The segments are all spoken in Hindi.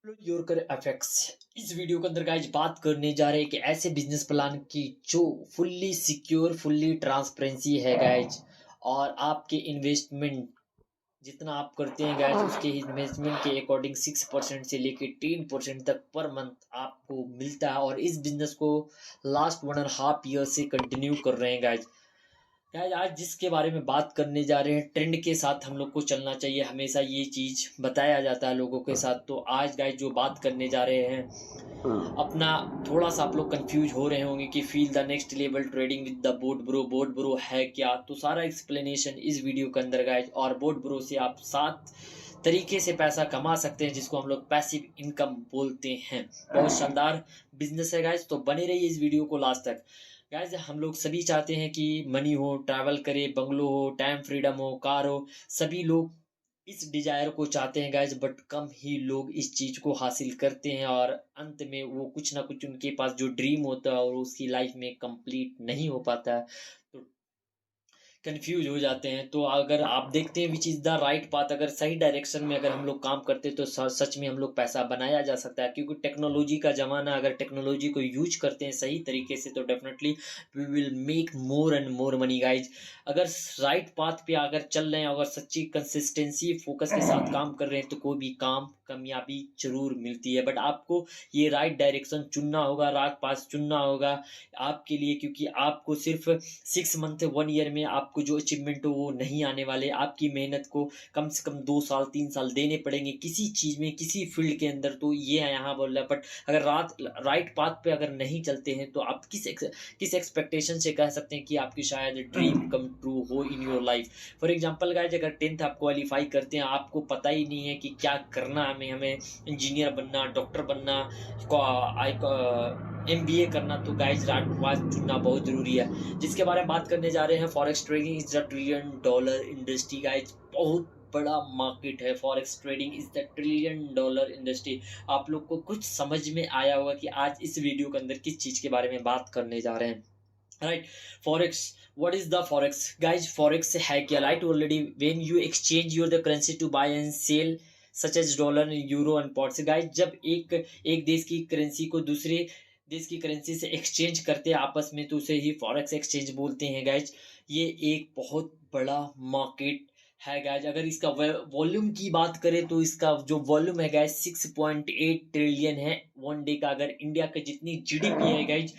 योरकर एफएक्स। इस वीडियो के अंदर गाइज बात करने जा रहे हैं कि ऐसे बिजनेस प्लान की जो फुल्ली सिक्योर फुल्ली ट्रांसपेरेंसी है गाइज, और आपके इन्वेस्टमेंट जितना आप करते हैं गाइज उसके इन्वेस्टमेंट के अकॉर्डिंग 6% से लेके 10% तक पर मंथ आपको मिलता है। और इस बिजनेस को लास्ट 1.5 ईयर से कंटिन्यू कर रहे हैं गाइज। गाइस आज जिसके बारे में बात करने जा रहे हैं, ट्रेंड के साथ हम लोग को चलना चाहिए, हमेशा ये चीज़ बताया जाता है लोगों के साथ। तो आज गाइस जो बात करने जा रहे हैं अपना, थोड़ा सा आप लोग कंफ्यूज हो रहे होंगे कि feel the next level trading with the boat bro है क्या। तो सारा एक्सप्लेनेशन इस वीडियो के अंदर गाइस। और बोट ब्रो से आप 7 तरीके से पैसा कमा सकते हैं जिसको हम लोग पैसिव इनकम बोलते हैं। बहुत शानदार बिजनेस है गाइस, तो बने रहिए इस वीडियो को लास्ट तक। गाइस हम लोग सभी चाहते हैं कि मनी हो, ट्रैवल करे, बंगलो हो, टाइम फ्रीडम हो, कार हो। सभी लोग इस डिजायर को चाहते हैं गाइस, बट कम ही लोग इस चीज को हासिल करते हैं और अंत में वो कुछ ना कुछ उनके पास जो ड्रीम होता है और उसकी लाइफ में कंप्लीट नहीं हो पाता है, तो कंफ्यूज हो जाते हैं। तो अगर आप देखते हैं which is the right path, अगर सही डायरेक्शन में अगर हम लोग काम करते हैं तो सच में हम लोग पैसा बनाया जा सकता है। क्योंकि टेक्नोलॉजी का ज़माना, अगर टेक्नोलॉजी को यूज करते हैं सही तरीके से तो definitely we will make more and more money guys. अगर राइट पाथ पे अगर चल रहे हैं, अगर सच्ची कंसिस्टेंसी फोकस के साथ काम कर रहे हैं तो कोई भी काम कामयाबी जरूर मिलती है। बट आपको ये राइट डायरेक्शन चुनना होगा, राइट पाथ चुनना होगा आपके लिए। क्योंकि आपको सिर्फ 6 मंथ 1 ईयर में आपको जो अचीवमेंट हो वो नहीं आने वाले। आपकी मेहनत को कम से कम 2 साल 3 साल देने पड़ेंगे किसी चीज़ में, किसी फील्ड के अंदर। तो ये है यहाँ बोल रहा है। बट अगर राइट पाथ पे अगर नहीं चलते हैं तो आप किस एक्सपेक्टेशन से कह सकते हैं कि आपकी शायद ड्रीम कम ट्रू हो in your life. For example guys, अगर 10th आप क्वालिफाई करते हैं, आपको पता ही नहीं है कि क्या करना है, हमें इंजीनियर बनना, डॉक्टर बनना, MBA करना, तो गाइज राइट पाथ चुनना बहुत जरूरी है। जिसके बारे में बात करने जा रहे हैं, forex trading is the $1 trillion industry guys. बहुत बड़ा मार्केट है forex trading, is the $1 trillion industry. आप लोग को कुछ समझ में आया होगा कि आज इस वीडियो के अंदर किस चीज के बारे में बात करने जा रहे हैं, right. Forex, what is the forex guys? Forex है क्या? Right, already when you exchange your the currency to buy and sell such as dollar, euro and pounds. Guys जब एक देश की करेंसी को दूसरे देश की करेंसी से एक्सचेंज करते हैं आपस में, तो उसे ही फॉरेक्स एक्सचेंज बोलते हैं गाइज। ये एक बहुत बड़ा मार्केट है गाइज। अगर इसका वॉल्यूम की बात करें तो इसका जो वॉल्यूम है गाइज 6.8 ट्रिलियन है 1 डे का। अगर इंडिया का जितनी GDP है गाइज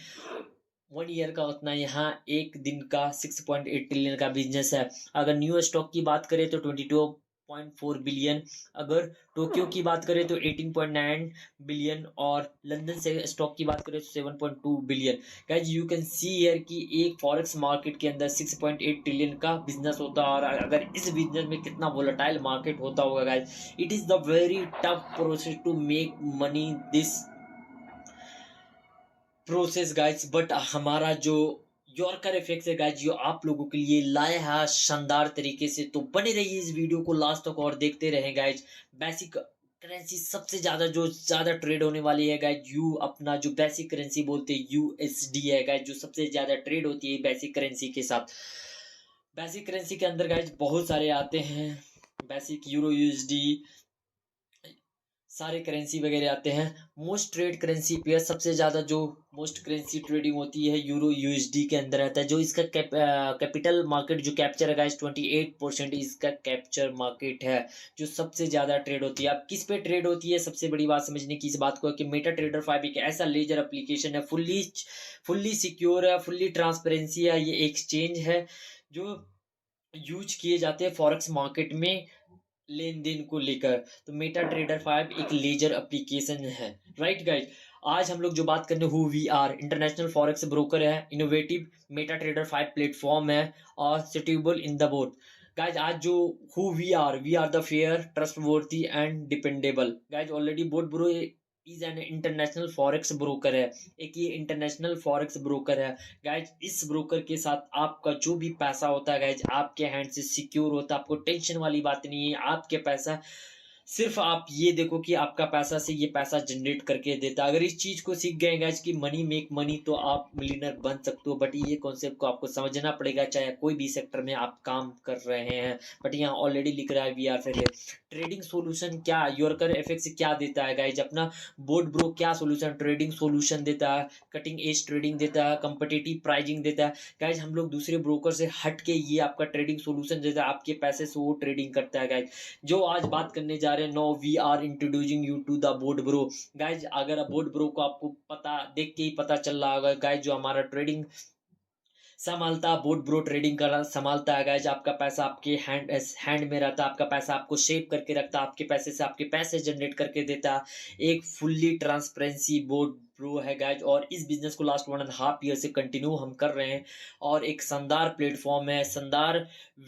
1 ईयर का, उतना यहाँ एक दिन का 6.8 ट्रिलियन का बिजनेस है। अगर न्यू स्टॉक की बात करें तो 22.4 बिलियन। अगर टोक्यो की बात करें तो 18.9 बिलियन। और लंदन से स्टॉक की बात करें तो 7.2 billion. Guys you can see here कि एक फॉरेक्स मार्केट के अंदर 6.8 ट्रिलियन का बिजनेस होता है। और अगर इस बिजनेस में कितना वोलेटाइल मार्केट होता होगा guys, it is the very tough process to make money this process guys. But हमारा जो यॉर्कर इफेक्ट है गाइज, जो आप लोगों के लिए लाया है शानदार तरीके से। तो बने रहिए इस वीडियो को लास्ट तक और देखते रहें गाइज। बेसिक करेंसी सबसे ज्यादा जो ज्यादा ट्रेड होने वाली है गाइज, यू अपना जो बेसिक करेंसी बोलते हैं USD है गाइज, जो सबसे ज्यादा ट्रेड होती है बेसिक करेंसी के साथ। बेसिक करेंसी के अंदर गाइज बहुत सारे आते हैं, बेसिक यूरो USD, सारे करेंसी वगैरह आते हैं। मोस्ट ट्रेड करेंसी पेयर सबसे ज़्यादा जो मोस्ट करेंसी ट्रेडिंग होती है यूरो USD के अंदर आता है। जो इसका कैपिटल मार्केट जो कैप्चर है गाइस 28% इसका कैप्चर मार्केट है, जो सबसे ज़्यादा ट्रेड होती है। अब किस पे ट्रेड होती है, सबसे बड़ी बात समझने की इस बात को है कि मेटा ट्रेडर 5 एक ऐसा लेजर एप्लीकेशन है, फुल्ली सिक्योर है, फुल्ली ट्रांसपेरेंसी है। ये एक्सचेंज है जो यूज किए जाते हैं फॉरेक्स मार्केट में लेन देन को लेकर। तो मेटा ट्रेडर 5 एक लेजर एप्लीकेशन है, राइट गाइज। आज हम लोग जो बात करने, who we are international forex broker है, इनोवेटिव मेटा ट्रेडर 5 प्लेटफॉर्म है और suitable in the both. Guys आज जो we are the fair trustworthy and dependable. Guys already bot bro is an international forex broker है, एक ये इंटरनेशनल फॉरेक्स ब्रोकर है गाइज। इस ब्रोकर के साथ आपका जो भी पैसा होता है गाइज आपके हैंड से सिक्योर होता है, आपको टेंशन वाली बात नहीं है। आपके पैसा सिर्फ आप ये देखो कि आपका पैसा से ये पैसा जनरेट करके देता है। अगर इस चीज को सीख गए गाइज कि मनी मेक मनी, तो आप मिलियनर बन सकते हो। बट ये कॉन्सेप्ट को आपको समझना पड़ेगा, चाहे कोई भी सेक्टर में आप काम कर रहे हैं। बट यहाँ ऑलरेडी लिख रहा है we are failure. Trading solution क्या, योरकर एफएक्स क्या देता है गाइज? अपना बोर्ड ब्रो क्या सोल्यूशन, ट्रेडिंग सोल्यूशन देता है, कटिंग एज ट्रेडिंग देता है, कंपिटिटिव प्राइजिंग देता है। गाइज हम लोग दूसरे ब्रोकर से हट के ये आपका ट्रेडिंग सोल्यूशन देता है, आपके पैसे से वो ट्रेडिंग करता है गाइज। जो आज बात करने जा रहे हैं, no we are introducing you to the board bro. Guys अगर बोर्ड ब्रो को आपको पता देख के ही पता चल रहा होगा गाइज, जो हमारा ट्रेडिंग संभालता, बोर्ड ब्रो ट्रेडिंग कर संभालता है गाइज। आपका पैसा आपके हैंड में रहता है, आपका पैसा आपको शेप करके रखता है, आपके पैसे से आपके पैसे जनरेट करके देता है। एक फुल्ली ट्रांसपेरेंसी बोर्ड ब्रो है गाइज, और इस बिजनेस को लास्ट 1.5 ईयर से कंटिन्यू हम कर रहे हैं। और एक शानदार प्लेटफॉर्म है, शानदार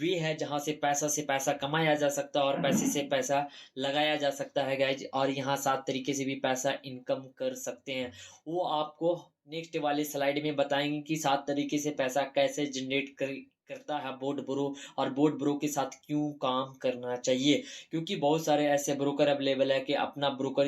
वे है जहाँ से पैसा कमाया जा सकता है और पैसे से पैसा लगाया जा सकता है गाइज। और यहाँ 7 तरीके से भी पैसा इनकम कर सकते हैं, वो आपको नेक्स्ट वाले स्लाइड में बताएंगे कि 7 तरीके से पैसा कैसे जनरेट करता है बोर्ड ब्रो, और बोर्ड ब्रो के साथ क्यों काम करना चाहिए। क्योंकि बहुत सारे ऐसे ब्रोकर अवेलेबल है कि अपना ब्रोकर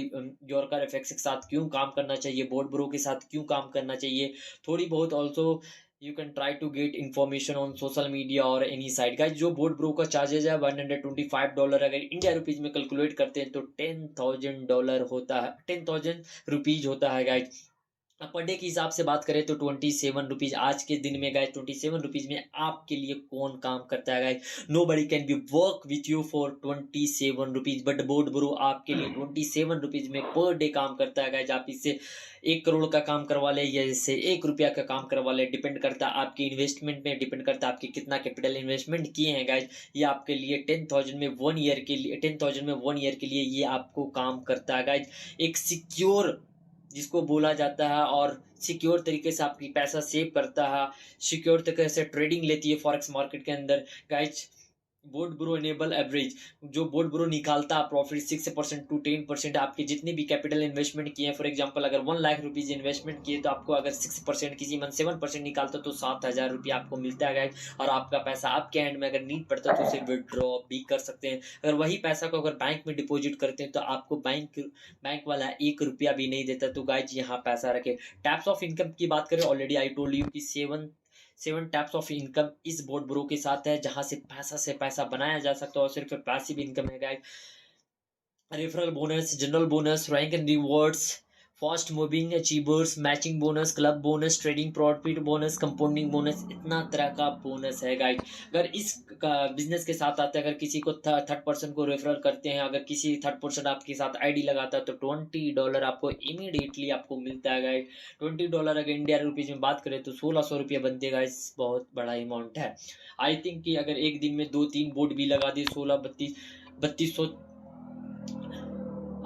योरकर एफएक्स के साथ क्यों काम करना चाहिए, बोर्ड ब्रो के साथ क्यों काम करना चाहिए। थोड़ी बहुत also you can try to get information on social media और एनी साइट गाइज। जो बोर्ड ब्रो का चार्जेज है $125, अगर इंडिया रुपीज में कैलकुलेट करते हैं तो $10,000 होता है, ₹10,000 होता है गाइज। पर डे के हिसाब से बात करें तो ₹27। आज के दिन में गाइस ₹27 में आपके लिए कौन काम करता है guys? No body can be work with you for ₹27, but board bro आपके लिए ₹27 में पर डे काम करता है गाइस। आप इससे 1 करोड़ का काम करवा ले या इससे ₹1 का काम करवा ले, डिपेंड करता है आपके इन्वेस्टमेंट में, डिपेंड करता है आपके कितना कैपिटल इन्वेस्टमेंट किए हैं गाइस। ये आपके लिए 10,000 में 1 ईयर के लिए, 10,000 में 1 ईयर के लिए ये आपको काम करता है गाइस। एक सिक्योर जिसको बोला जाता है, और सिक्योर तरीके से आपकी पैसा सेव करता है, सिक्योर तरीके से ट्रेडिंग लेती है फॉरेक्स मार्केट के अंदर guys. Board bro enable average, जो बोर्ड ब्रो निकालता है प्रॉफिट 6% टू 10%, आपके जितने भी कैपिटल इन्वेस्टमेंट किए हैं। फॉर एग्जांपल अगर 1 लाख रुपीज इन्वेस्टमेंट किए तो आपको अगर 6% किसी मंथ 7% निकालता तो ₹7,000 आपको मिलता है गाइज। और आपका पैसा आपके हैंड में अगर नीड पड़ता तो उसे विड्रॉ भी कर सकते हैं। अगर वही पैसा को अगर बैंक में डिपॉजिट करते हैं तो आपको बैंक वाला ₹1 भी नहीं देता। तो गाइज यहाँ पैसा रखे। टैप्स ऑफ इनकम की बात करें, ऑलरेडी आई टोल्ड यू कि 7 टैप्स ऑफ इनकम इस बोर्ड ब्रो के साथ है, जहां से पैसा बनाया जा सकता है। और सिर्फ पैसिव इनकम है guys. Referral bonus, general bonus, rank and rewards, fast moving achievers, matching bonus, club bonus, trading profit bonus, compounding bonus, इतना तरह का बोनस है गाइस। अगर इस बिजनेस के साथ आते हैं, अगर किसी को थर्ड पर्सन को रेफरल करते हैं, अगर किसी थर्ड पर्सन आपके साथ आईडी लगाता है तो $20 आपको इमीडिएटली आपको मिलता है गाइस। $20 अगर इंडिया रुपीज में बात करें तो ₹1,600 बनते हैं गाइस, बहुत बड़ा अमाउंट है। आई थिंक कि अगर एक दिन में 2-3 बोर्ड भी लगा दी, 16-32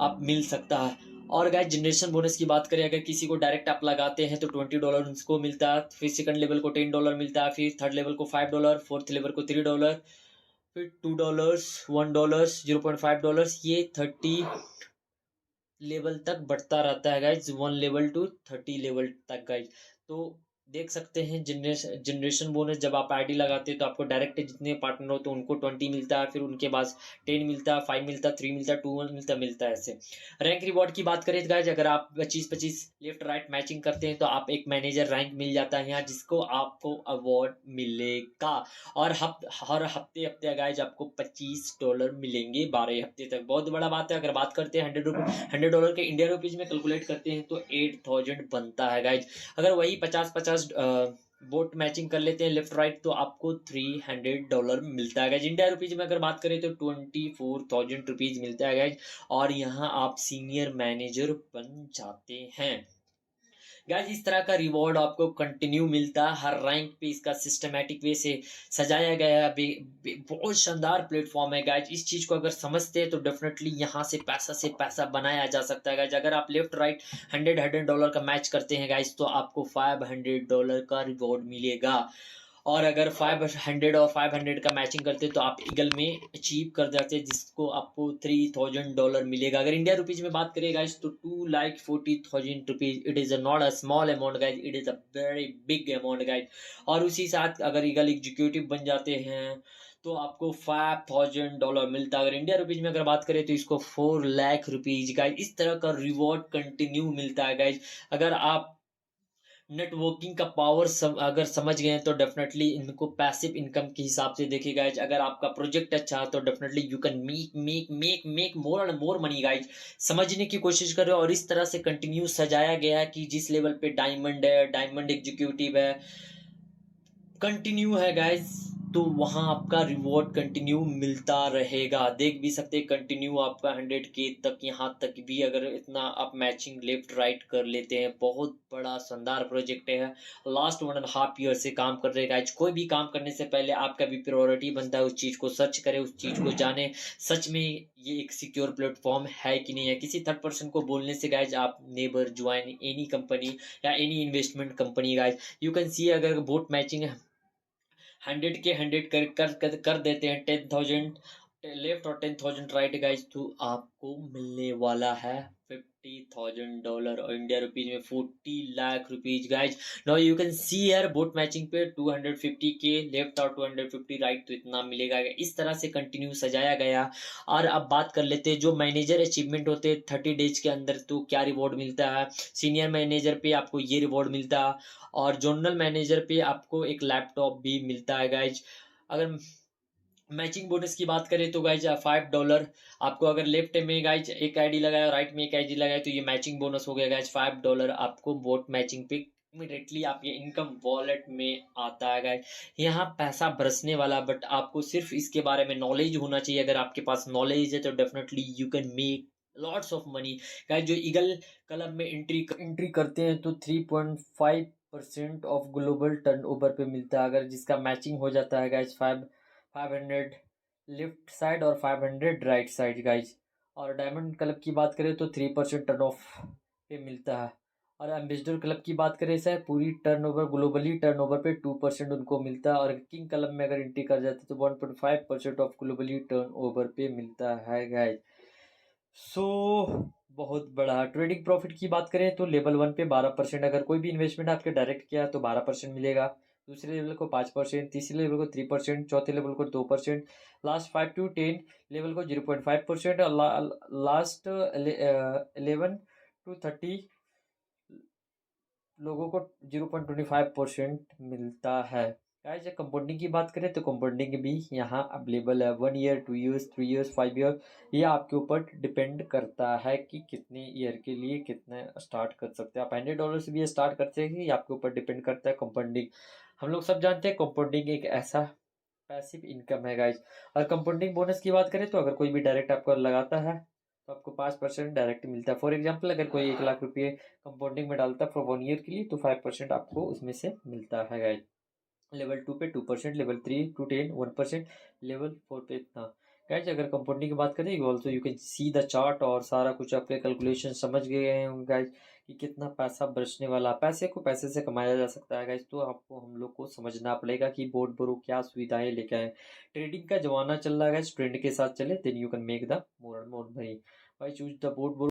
आप मिल सकता है। और गाइस जनरेशन बोनस की बात करें, अगर किसी को डायरेक्ट आप लगाते हैं तो $20 उनको मिलता है, फिर सेकंड लेवल को $10 मिलता है, फिर थर्ड लेवल को $5, फोर्थ लेवल को $3, फिर $2, $1, $0.5, ये 30 लेवल तक बढ़ता रहता है गाइज, 1 लेवल टू 30 लेवल तक गाइज। तो देख सकते हैं जनरेशन बोनस, जब आप आईडी लगाते हैं तो आपको डायरेक्ट जितने पार्टनर हो तो उनको 20 मिलता है, फिर उनके पास 10 मिलता है, 5 मिलता है, 3 मिलता है, 2 मिलता है ऐसे। रैंक रिवॉर्ड की बात करें तो गाइज, अगर आप 25-25 लेफ्ट राइट मैचिंग करते हैं तो आप एक मैनेजर रैंक मिल जाता है यहाँ, जिसको आपको अवार्ड मिलेगा। और हर हफ्ते हफ्ते गाइज आपको $25 मिलेंगे 12 हफ्ते तक, बहुत बड़ा बात है। अगर बात करते हैं $100 के इंडिया रुपीज में कैलकुलेट करते हैं तो 8,000 बनता है गाइज। अगर वही 50-50 बोट मैचिंग कर लेते हैं लेफ्ट राइट तो आपको $300 मिलता है गाइज। इंडिया रुपीज में अगर बात करें तो ₹24,000 मिलता है गाइज। और यहाँ आप सीनियर मैनेजर बन जाते हैं गाइज। इस तरह का रिवॉर्ड आपको कंटिन्यू मिलता है हर रैंक पे, इसका सिस्टमेटिक वे से सजाया गया है। बहुत शानदार प्लेटफॉर्म है गाइज। इस चीज को अगर समझते हैं तो डेफिनेटली यहाँ से पैसा बनाया जा सकता है गाइज। अगर आप लेफ्ट राइट $100 का मैच करते हैं गाइज तो आपको $500 का रिवॉर्ड मिलेगा। और अगर 500 और 500 का मैचिंग करते तो आप ईगल में अचीव कर जाते, जिसको आपको $3,000 मिलेगा। अगर इंडिया रुपीज में बात करें गाइज तो ₹2,40,000। It is not a small amount guys, it is a very big amount guys. और उसी साथ अगर ईगल एग्जीक्यूटिव बन जाते हैं तो आपको $5,000 मिलता है। अगर इंडिया रुपीज में अगर बात करें तो इसको 4 लाख रुपीज गाइज इस तरह का रिवॉर्ड कंटिन्यू मिलता है गाइज। अगर आप नेटवर्किंग का पावर अगर समझ गए हैं तो डेफिनेटली इनको पैसिव इनकम के हिसाब से देखिए गाइज। अगर आपका प्रोजेक्ट अच्छा है तो definitely you can make make make make more and more money guys. समझने की कोशिश करो और इस तरह से कंटिन्यू सजाया गया है कि जिस लेवल पे डायमंड है, डायमंड एग्जीक्यूटिव है, कंटिन्यू है गाइज, तो वहाँ आपका रिवॉर्ड कंटिन्यू मिलता रहेगा। देख भी सकते हैं कंटिन्यू आपका 100K तक, यहाँ तक भी अगर इतना आप मैचिंग लेफ्ट राइट कर लेते हैं। बहुत बड़ा शानदार प्रोजेक्ट है। लास्ट 1.5 ईयर से काम कर रहे हैं गाइज। कोई भी काम करने से पहले आपका भी प्रायोरिटी बनता है उस चीज़ को सर्च करें, उस चीज़ को जाने सच में ये एक सिक्योर प्लेटफॉर्म है कि नहीं है। किसी थर्ड पर्सन को बोलने से गाइज आप नेबर ज्वाइन एनी कंपनी या any investment company guys. You can see अगर बोट मैचिंग 100 कर देते हैं, 10,000 लेफ्ट और 10,000 राइट गाइज, तो आपको मिलने वाला है $50,000 और इंडिया रुपीज में 40 lakh rupees guys. Now you can see here boat matching पे 250K लेफ्ट और 250 राइट, तो इतना मिलेगा। इस तरह से कंटिन्यू सजाया गया। और अब बात कर लेते हैं जो मैनेजर अचीवमेंट होते हैं 30 डेज के अंदर, तो क्या रिवॉर्ड मिलता है। सीनियर मैनेजर पे आपको ये रिवॉर्ड मिलता है और जोनल मैनेजर पे आपको एक लैपटॉप भी मिलता है गाइज। अगर मैचिंग बोनस की बात करें तो गाइज $5 आपको अगर लेफ्ट में गाइज एक आईडी लगाया, राइट में एक आईडी लगाया, तो ये मैचिंग बोनस हो गया गाइज। $5 आपको बोट मैचिंग पे इमीडिएटली आपके इनकम वॉलेट में आता है गाइज। यहाँ पैसा बरसने वाला, बट आपको सिर्फ इसके बारे में नॉलेज होना चाहिए। अगर आपके पास नॉलेज है तो definitely you can make lots of money guys. जो ईगल क्लब में एंट्री करते हैं तो 3.5% ऑफ ग्लोबल टर्नओवर पे मिलता है। अगर जिसका मैचिंग हो जाता है गाइज 500 लेफ्ट साइड और 500 राइट साइड गाइज। और डायमंड क्लब की बात करें तो 3% टर्न ऑफ पे मिलता है। और एम्बेसडर क्लब की बात करें सर पूरी टर्नओवर ग्लोबली टर्नओवर पे 2% उनको मिलता है। और किंग क्लब में अगर एंट्री कर जाते तो 1.5% ऑफ ग्लोबली टर्नओवर पे मिलता है गाइज। सो बहुत बड़ा ट्रेडिंग प्रॉफिट की बात करें तो लेवल 1 पे 12%। अगर कोई भी इन्वेस्टमेंट आपके डायरेक्ट किया तो 12% मिलेगा। दूसरे लेवल को 5%, तीसरे लेवल को 3%, चौथे लेवल को 2%, लास्ट 5 to 10 लेवल को 0.5% और लास्ट 11 to 30 लोगों को 0.25% मिलता है। गाइस कंपाउंडिंग की बात करें तो कंपाउंडिंग भी यहाँ अवेलेबल है 1 ईयर, 2 ईयर्स, 3 ईयर्स, 5 ईयर। ये आपके ऊपर डिपेंड करता है कि कितने ईयर के लिए कितने स्टार्ट कर सकते हैं आप। $100 से भी स्टार्ट करते हैं, ये आपके ऊपर डिपेंड करता है। कंपाउंडिंग हम लोग सब जानते हैं, कंपाउंडिंग एक ऐसा पैसिव इनकम है गाइज। और कंपाउंडिंग बोनस की बात करें तो अगर कोई भी डायरेक्ट आपको लगाता है तो आपको 5% डायरेक्ट मिलता है। फॉर एग्जाम्पल अगर कोई 1 लाख रुपये कंपाउंडिंग में डालता है फॉर 1 ईयर के लिए तो 5% आपको उसमें से मिलता है गाइज। लेवल 2 पे 2%, लेवल 3 to 10 1%, लेवल 4 पे इतना। गाइज अगर कंपाउंडिंग की बात करें also you can see the chart और सारा कुछ आपके कैलकुलेशन समझ गए हैं गाइज कि कितना पैसा बरसने वाला। पैसे को पैसे से कमाया जा सकता है गाइज, तो आपको हम लोग को समझना पड़ेगा कि बोर्ड ब्रो क्या सुविधाएं लेके आए। ट्रेडिंग का जमाना चल रहा है गाइज, ट्रेंड के साथ चले then you can make the more and more money. भाई चूज द बोर्ड ब्रो।